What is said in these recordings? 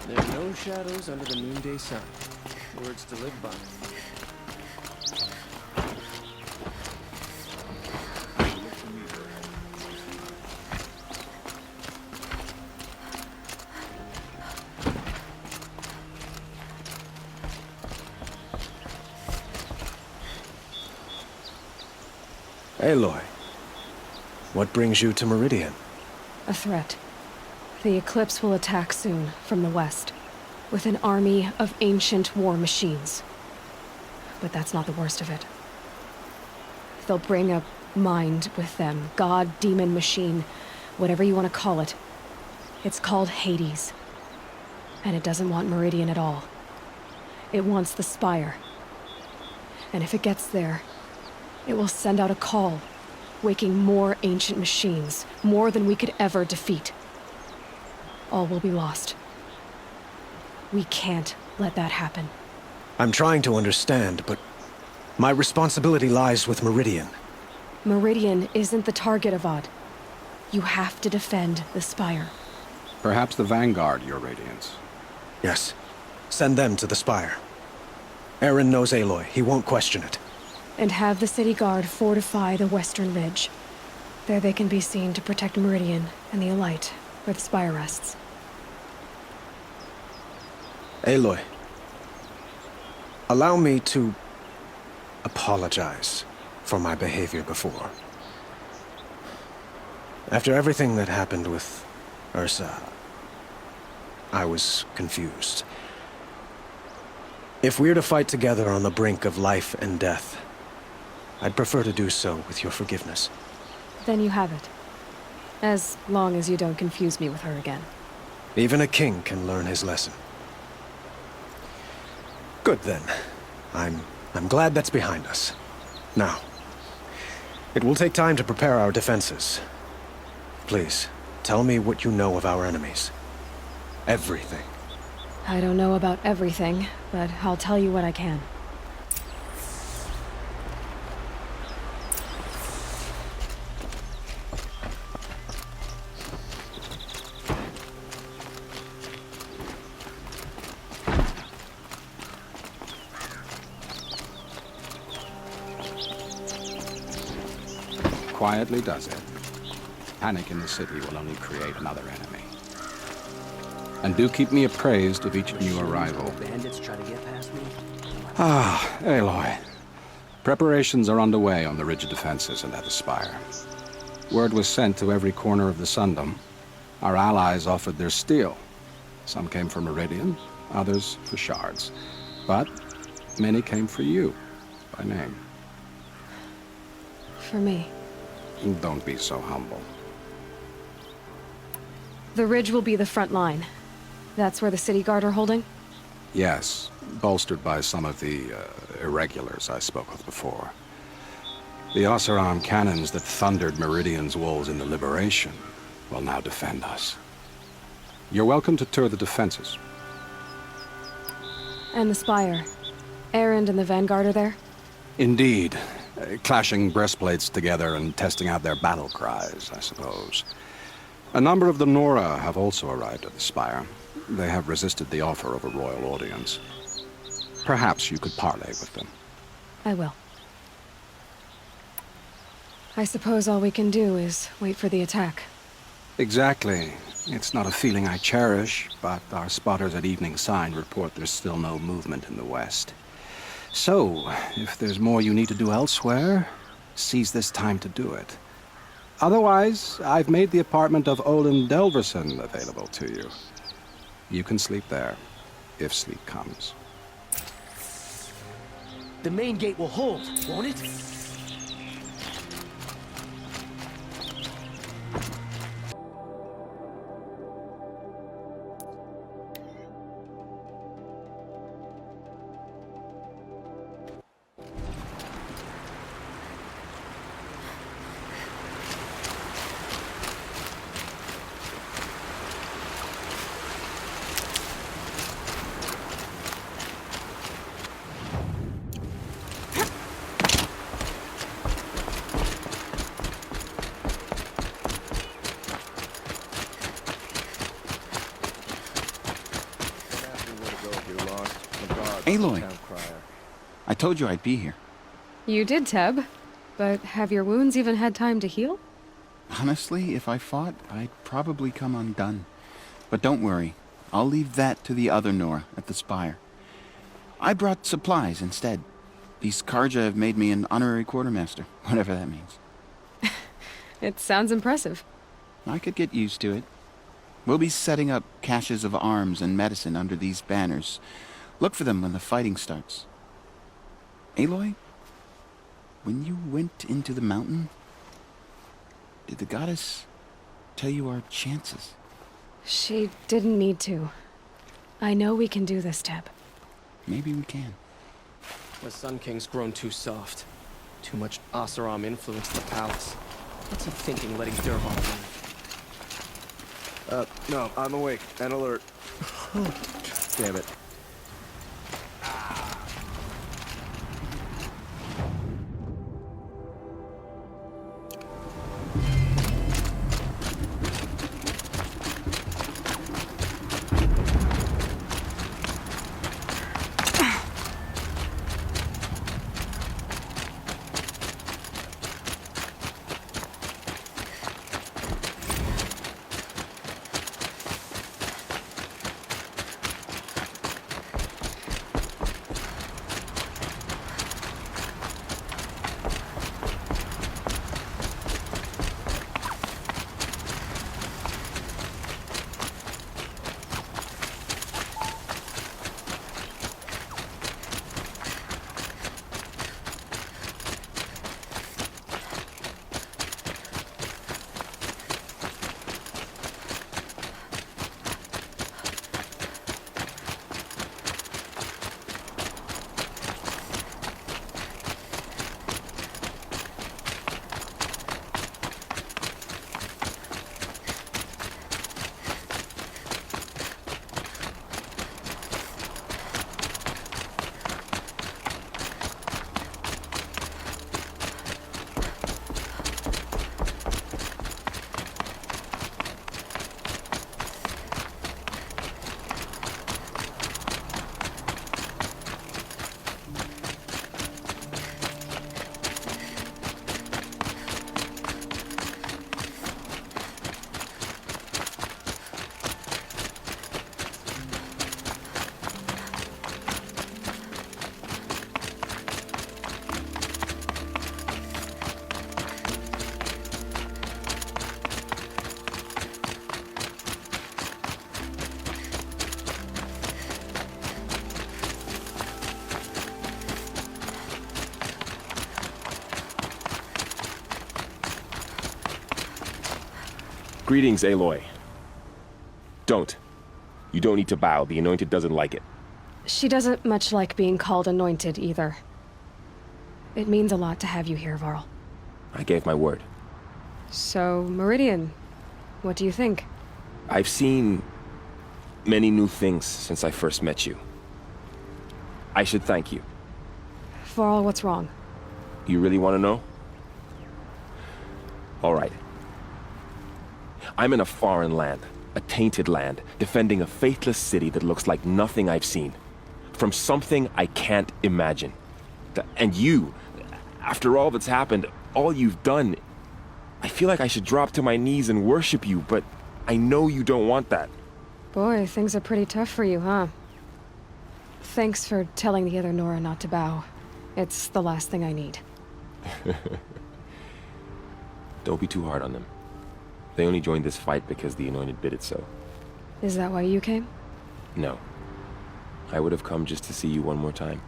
There are no shadows under the noonday sun. Words to live by. Aloy, what brings you to Meridian? A threat. The Eclipse will attack soon, from the west, with an army of ancient war machines. But that's not the worst of it. They'll bring a mind with them, god, demon, machine, whatever you want to call it. It's called Hades. And it doesn't want Meridian at all. It wants the Spire. And if it gets there, it will send out a call, waking more ancient machines, more than we could ever defeat. All will be lost. We can't let that happen. I'm trying to understand, but my responsibility lies with Meridian. Meridian isn't the target, Avad. You have to defend the Spire. Perhaps the Vanguard, Your Radiance. Yes. Send them to the Spire. Aaron knows Aloy. He won't question it. And have the city guard fortify the western ridge. There they can be seen to protect Meridian and the Elite, where the Spire rests. Aloy, allow me to apologize for my behavior before. After everything that happened with Ursa, I was confused. If we're to fight together on the brink of life and death, I'd prefer to do so with your forgiveness. Then you have it. As long as you don't confuse me with her again. Even a king can learn his lesson. Good then. I'm glad that's behind us. Now, it will take time to prepare our defenses. Please, tell me what you know of our enemies. Everything. I don't know about everything, but I'll tell you what I can. Quietly does it. Panic in the city will only create another enemy. And do keep me appraised of each new arrival. Bandits try to get past me. Ah, Aloy. Preparations are underway on the ridge of defenses and at the Spire. Word was sent to every corner of the Sundom. Our allies offered their steel. Some came for Meridian, others for shards. But many came for you, by name. For me. Don't be so humble. The ridge will be the front line. That's where the city guard are holding? Yes, bolstered by some of the irregulars I spoke of before. The Oseram cannons that thundered Meridian's walls in the Liberation will now defend us. You're welcome to tour the defenses. And the Spire. Erend and the Vanguard are there? Indeed. Clashing breastplates together and testing out their battle cries, I suppose. A number of the Nora have also arrived at the Spire. They have resisted the offer of a royal audience. Perhaps you could parley with them. I will. I suppose all we can do is wait for the attack. Exactly. It's not a feeling I cherish, but our spotters at Evening Sign report there's still no movement in the west. So, if there's more you need to do elsewhere, seize this time to do it. Otherwise, I've made the apartment of Olin Delverson available to you. You can sleep there, if sleep comes. The main gate will hold, won't it? Aloy, Town crier. I told you I'd be here. You did, Teb. But have your wounds even had time to heal? Honestly, if I fought, I'd probably come undone. But don't worry, I'll leave that to the other Nora at the Spire. I brought supplies instead. These Karja have made me an honorary quartermaster, whatever that means. It sounds impressive. I could get used to it. We'll be setting up caches of arms and medicine under these banners. Look for them when the fighting starts. Aloy, when you went into the mountain, did the goddess tell you our chances? She didn't need to. I know we can do this, Teb. Maybe we can. The Sun King's grown too soft. Too much Oseram influence the palace. What's he thinking letting Durban leave? No, I'm awake and alert. Damn it. Greetings, Aloy. Don't. You don't need to bow. The Anointed doesn't like it. She doesn't much like being called anointed, either. It means a lot to have you here, Varl. I gave my word. So, Meridian, what do you think? I've seen many new things since I first met you. I should thank you. Varl, what's wrong? You really want to know? All right. I'm in a foreign land, a tainted land, defending a faithless city that looks like nothing I've seen. From something I can't imagine. And you, after all that's happened, all you've done, I feel like I should drop to my knees and worship you, but I know you don't want that. Boy, things are pretty tough for you, huh? Thanks for telling the other Nora not to bow. It's the last thing I need. Don't be too hard on them. They only joined this fight because the Anointed bid it so. Is that why you came? No. I would have come just to see you one more time.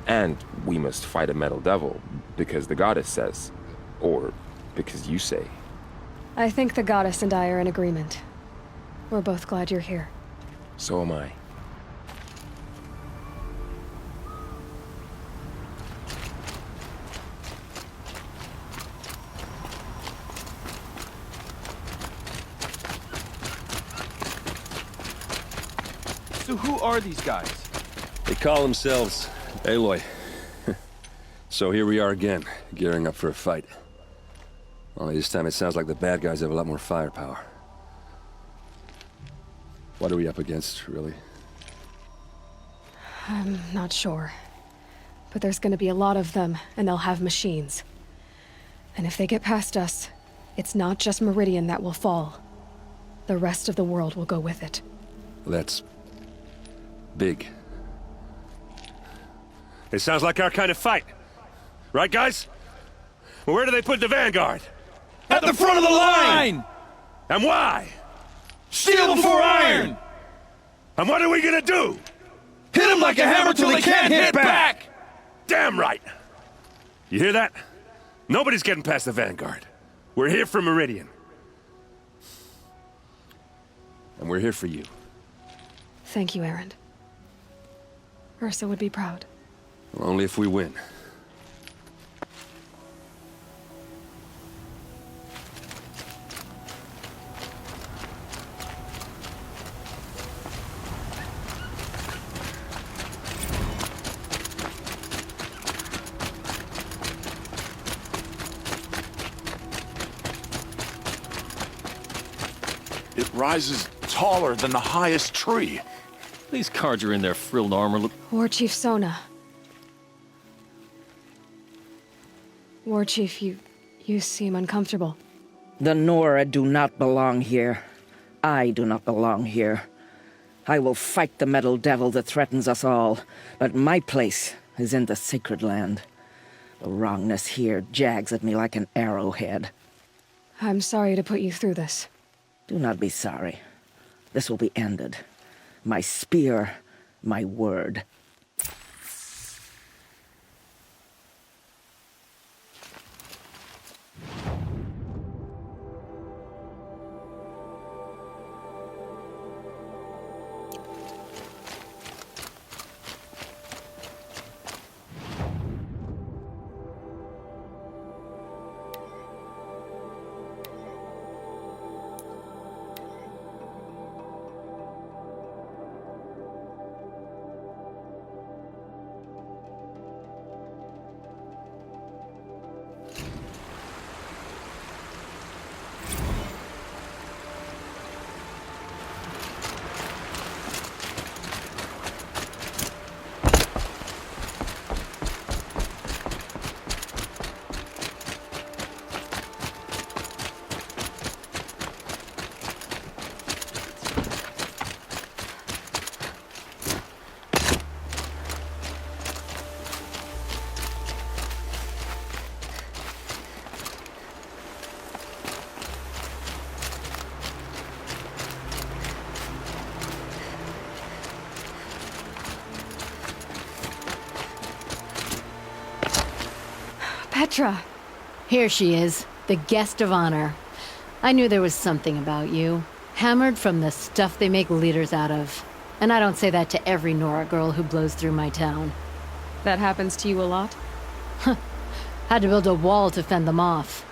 And we must fight a metal devil, because the goddess says. Or because you say. I think the goddess and I are in agreement. We're both glad you're here. So am I. So who are these guys? They call themselves Aloy. So here we are again, gearing up for a fight. Only this time it sounds like the bad guys have a lot more firepower. What are we up against, really? I'm not sure. But there's gonna be a lot of them, and they'll have machines. And if they get past us, it's not just Meridian that will fall. The rest of the world will go with it. That's big. It sounds like our kind of fight. Right, guys? Well, where do they put the Vanguard? At the front of the line! And why? Steel before iron! And what are we gonna do? Hit them like a hammer till they can't hit back! Damn right! You hear that? Nobody's getting past the Vanguard. We're here for Meridian. And we're here for you. Thank you, Erend. Ursa would be proud. Well, only if we win. It rises taller than the highest tree. These cards are in their frilled armor. War Chief Sona. War Chief, you seem uncomfortable. The Nora do not belong here. I do not belong here. I will fight the metal devil that threatens us all, but my place is in the sacred land. The wrongness here jags at me like an arrowhead. I'm sorry to put you through this. Do not be sorry. This will be ended. My spear, my word. Petra! Here she is, the guest of honor. I knew there was something about you. Hammered from the stuff they make leaders out of. And I don't say that to every Nora girl who blows through my town. That happens to you a lot? Had to build a wall to fend them off.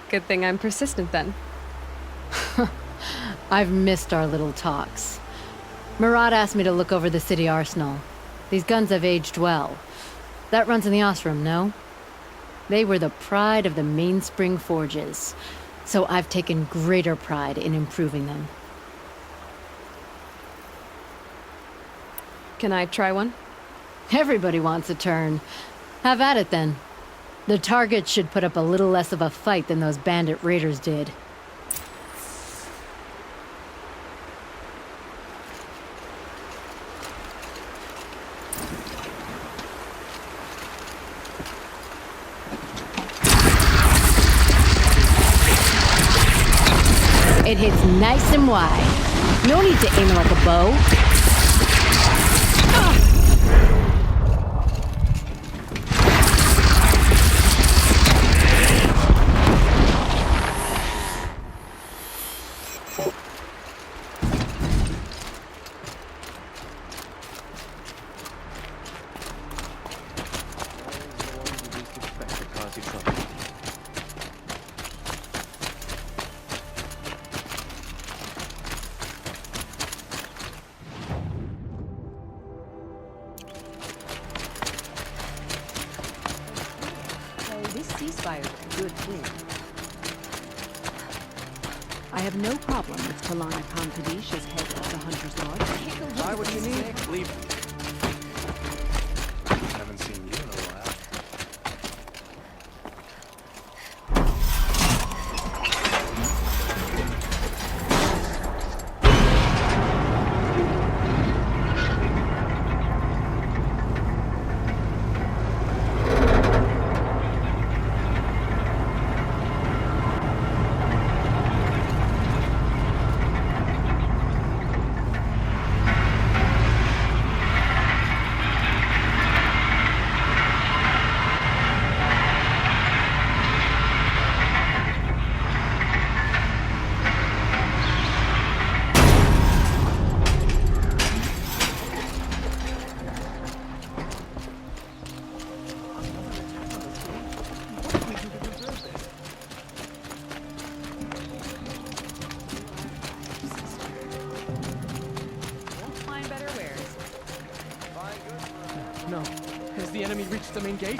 Good thing I'm persistent then. I've missed our little talks. Murad asked me to look over the city arsenal. These guns have aged well. That runs in the Ostrom, no? They were the pride of the Mainspring Forges, so I've taken greater pride in improving them. Can I try one? Everybody wants a turn. Have at it then. The target should put up a little less of a fight than those bandit raiders did. It hits nice and wide. No need to aim it like a bow. This ceasefire is a good thing. I have no problem with Talana Khan Kadish as head of the Hunter's Lodge. Buy what you need, leave. the enemy reached the main gate?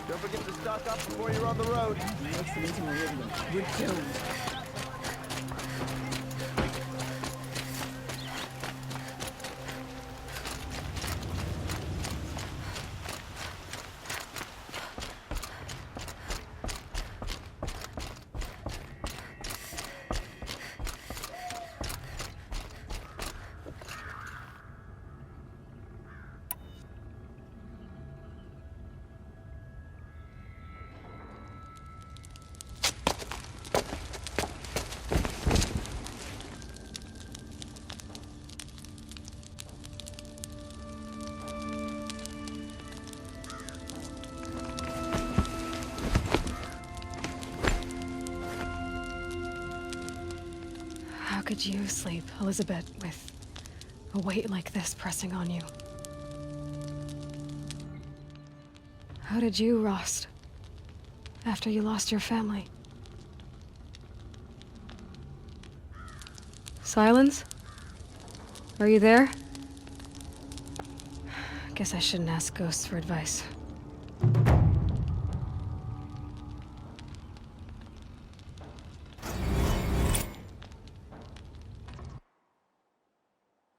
Don't forget to stock up before you're on the road. Makes them into Meridian. We're doomed. How could you sleep, Elizabeth, with a weight like this pressing on you? How did you, Rost, after you lost your family? Silence? Are you there? Guess I shouldn't ask ghosts for advice.